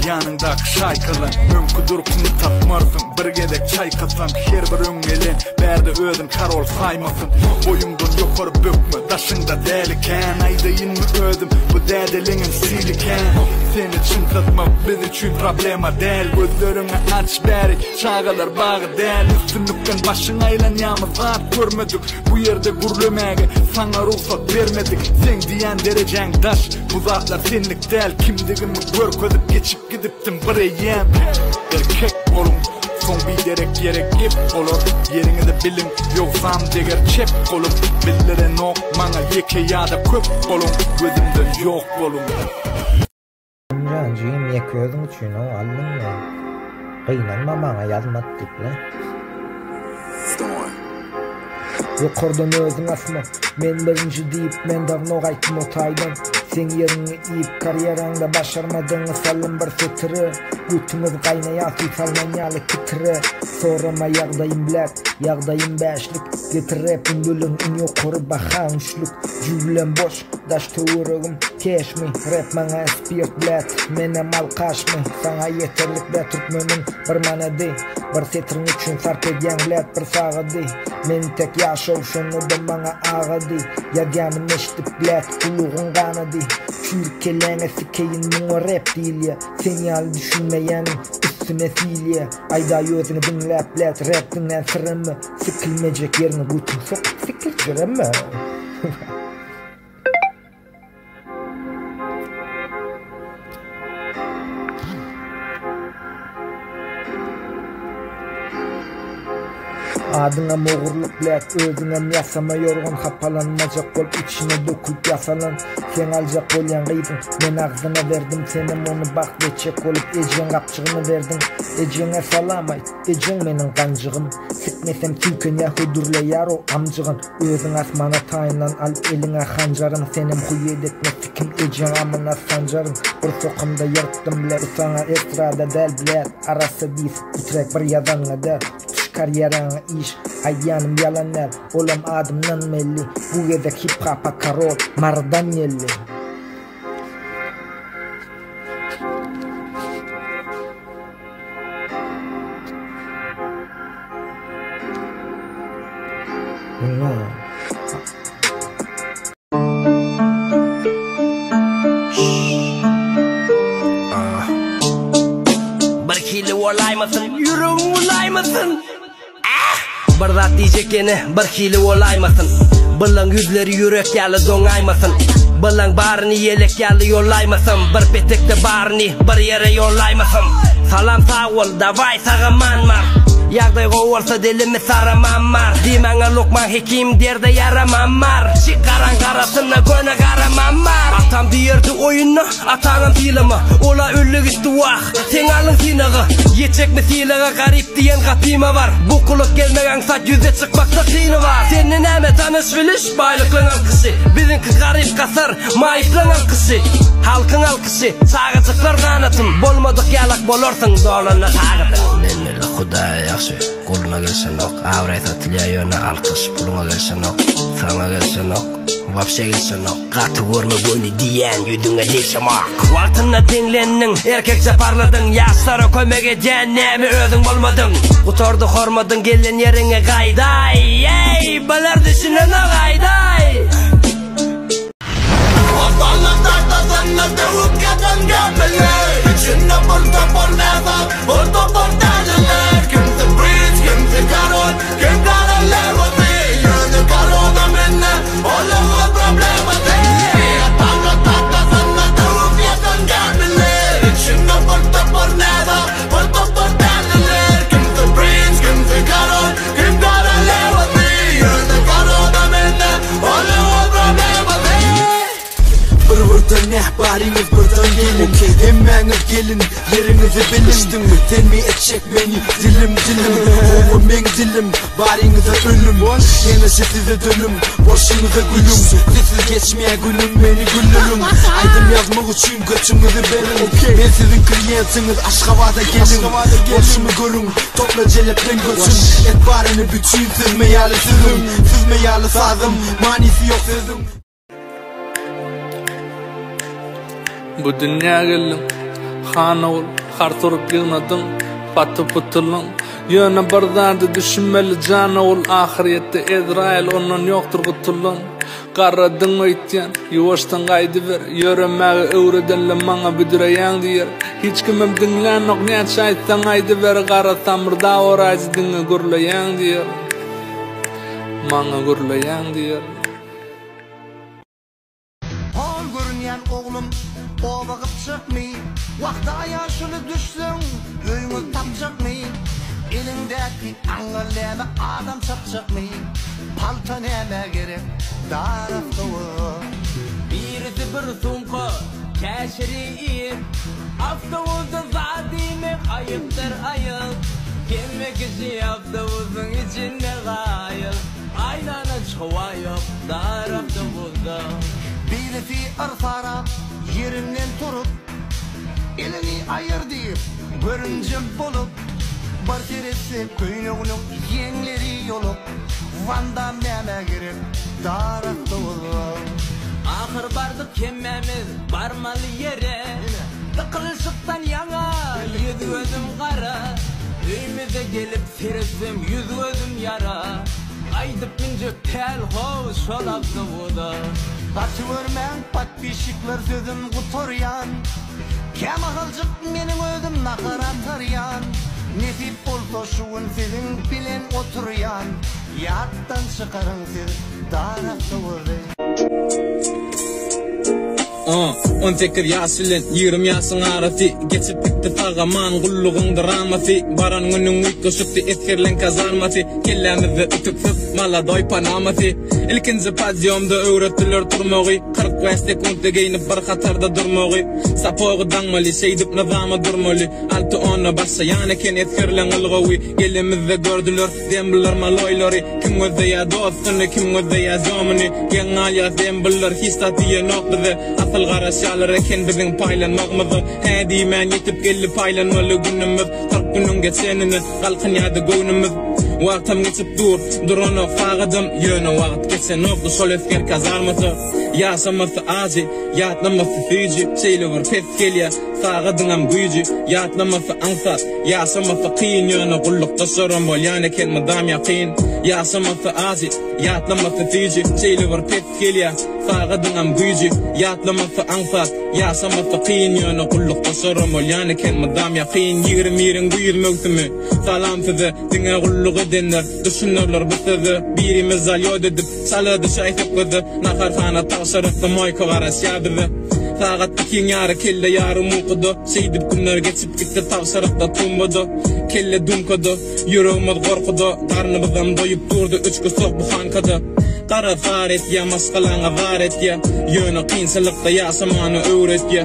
yanında şaykalan önkü durkunu tapmarsın bir gedek çay katsam her bir öngelen berde ödüm karol saymasın boyumdan yukarı bökme daşında deliken aydayin mi ödüm bu dedelinin siliken seni çınkatmak biz için problema değil gözlerini aç beri çağalar bağı değil üstünlükten başın aylan yağmız at görmedik bu yerde gurlemege sana ruhsat vermedik sen diyen derecen daş bu zatlar senlik değil kimdigimi görk ödüp geçip gidiptim bireyem erkek olun son bir derek yerek gip olur yerini de bilin yoksam deger çep kolum billere nok mana yeke ya da köp olun gözümden yok olun Cancığım yakıyordum için o aldım ya kıynanma bana yazmadık la Yukarıdan özün asma men birinci deyip men davno qaytım o taydan sen yerini iyip kariyeranda başarmadığını salın bir fıtırı götümüz kaynaya salman yalı kitiri sorama yağdayım black yağdayım beşlik getirip indülün in yukarı bakan üçlük cüvlen boş daş tuğurugum cash mi rap mana spirit black mene mal kaş mi sana yeterlik de Türkmenin bir manadi bir setrin üçün sarp edyen black bir sağıdi men tek yaşov şunu da bana ağıdi yaganım eşitip black kuluğun kanadı Türkiye'lerine sikeyin bunu rap değil ya senyal düşünmeyenin üstüne sil ya ayda yüzünü dinlep rap dinlen sırrımı sikilmeyecek yerini bütün sok sikileceğim mi? Adına moğurluk lek özüne yasama yorgun hapalanmacak ol içine dökülüp yasalan sen alacak olyan gıydın men ağzına verdim senim onu bak geçecek olup ecen kapçığını verdin ecene salamayt ecen menin kancığım sıkmesem tülkün ya hudurle yar o amcığın özün asmana tayından al eline hancarın senim huyet etme sikim ecen amına sancarın bir sokumda yırttım bile sana estrada del bile arası değil utrek bir yazanla der kariyerana iş ayyanım yalanlar olam adımdan melli bu gedek hip hop'a karol mardan yelli bir kili olaymasın yüreğim olaymasın bir zat diyecek yine bir hili olaymasın Bılan yüzleri yürek yalı doңaymasın Bılan barını yelek yalı yollaymasın Bir petekte barını bir yere yollaymasın Salam sağ ol davay sağaman var Yağday olsa dilimi saraman var Dimana Lokman hekim derde yaraman var Çıkaran karasına göne karaman var Atam diyerdi oyunu atanın filmi Ola üllü gitti vah sen alın sinağı Yetecek mi silağı garip diyen kapima var Bu kuluk gelmeyen saç yüze çıkmakta sini var Senin eme tanış biliş baylıklığın alkışı Bizimki garip kasar mayıklığın alkışı Halkın alkışı sağıcıklar kanatın Bolmadık yalak bolorsun dolana sağıdın Neneli Hudaya yaxşı koluna gelsen ok Avraysa tilya yöne alkış puluna gelsen ok Sana gelsen ok Vapşe gelsen ok Katı vurma boynu diyen yüdüne değişem ok Vaktına dinlennin erkekçe parladın Yaşlara kömek eden nemi özün bolmadın Kutordu hormadın gelen yerine gayday Ey balar düşünen o gayday Ortalıklardan tavuk yatan gömüler İçinde bulta porneva bulta portaneler Kimse bridge, kimse karol Kim karoller o değil Yönü karola minne Oğlum o problema değil Ortalıklardan tavuk yatan gömüler İçinde bulta porneva bulta portaneler Kimse bridge, kimse karol Kim karoller o değil Yönü karola minne Oğlum o problema değil Buradan ehbariniz buradan gelin Hemen gelin yerinizi bilin Telmi edecek beni dilim Oğlum ben dilim barinize ölüm Yenisi size dönüm boşunuza gülüm Sessiz geçmeye günüm beni güldürüm Aydım yazmak için göçümüzü verin Ben sizin kliyentiniz Aşkavada gelin Boşumu görün topla celepten göçün Etbarını bütün siz meyalı sızım Siz meyalı sazım manisi yok sözüm Bu dünya gelin Hanavul, harturup yığnadın, batı pıtılın. Yöne bardandı düşünmeli canavul, ahirette Ezrail ondan yoktur kutulun. Qarradın öýtýän, ýuwaşdan gaýdy ber, ýöremäge öwredenle maňa büdireýän diýer. Hiç kimim dinlänok näçe aýtsaň aýdy ber, gara tamyrda oraýy diňe gürleýän diýer. Maňa gürleýän diýer. Hol görünýän oglum, obagyp çykmy, wagta ýaşyny düşsüň, öýüňe tapjakmy. Elindäki aňalyma adam çapjakmy, palta näme gerek? Birisi bir sumka keşriği Avtobusda zadime ayıptır ayıl Kemme kişi avtobusın içinde gayıl Aynana çoğayıp dar avtobusda Birisi arsara yerinden turup elini ayır deyip görünce bulup Bar teresi köynüğünün yenleri yolup Van'dan näme gerek dar avtobusda Ahır bardık kemmemiz barmalı yere Tıkılışıktan yana yüz gözüm kara Öyümüze gelip seresim yüz gözüm yara Aydıp bince tel hov şol avtobuda Kaçıvermen patpişikler sözüm kuturyan Kem akılcık menin ödüm nakaran taryan Nesip olsa şuun sizin bilen oturyan Yattan çıkarın siz dar avtobuda 18 ýaşylyň 20 ýaşyň arasy geçip gitdi tagaman gullugyň dramasy baran günüň uykusy etkerlen kazanmasy kellämizde ütüksiz maladoy panamasy ilkinji pazyomda öwretdiler turmagy 45 sekundda geýnip bir hatarda durmagy sapogy daňmaly şeýdip nizama durmaly alty ona başlaýan eken etkerlen ylgawy gelimizde gördüler dembiler maloylary kim gözdeýär dostunu kim gözdeýär jomyny geňalýa dembiler hiçtatyýa nokdydy asal garaşalar eken biziň paýlanmagymyzy hädi men ýetip gelip paýlanmaly günümüz tarp günüň geçenini galkyn ýady göwnümüz wagtam geçip durana fagadım ýöne wagt geçen okdy şol etker kazarmasy ýaşamasy azy ýatlamasy süýji şeýlewer pes gelýär fagadyňam güýji ýatlamasy ansat ýaşamasy kyn ýöne gullukda soran bolýan eken madam ýaqyn ýaşamasy azy ýatlamasy süýji şeýlewer pes gelýär fagadyňam güýji ýatlamasy ansat ýaşamasy kyn ýöne gullukda soran bolýan eken madam ýaqyn 20 güýülmekdimi salam size diňe gullugy denler düşünürler bu sözi birimiz alyod edip salady şaýtyp gödü naharhana taşarypdy moýka garaşýardy Sagat ikin ýary kelle ýarym okudy şeýdip günler geçip gitdi taşarykda tumbady kelle dumkady ýüregimiz gorkudy garnymyzdan doýup durdy üçkü sok bu hankada Qara faret ya maskalaňa varet ya ýöne kynçylykda ýaşamany öwret ya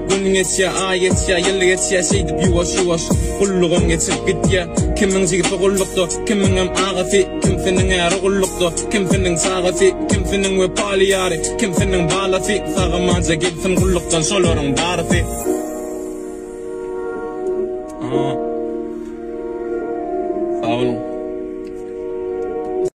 Gün geçýär, ay geçýär, ýyl geçýär, şeýdip ýuwaş gullugyň geçip gitýär kimiň jigiti gullukdy kimiň agasy kimsiniň äri gullukdy kimsiniň sagasy kimsiniň wepaly ýary kimsiniň balasy sagamanja gelsin gullukdan şolaryň barysy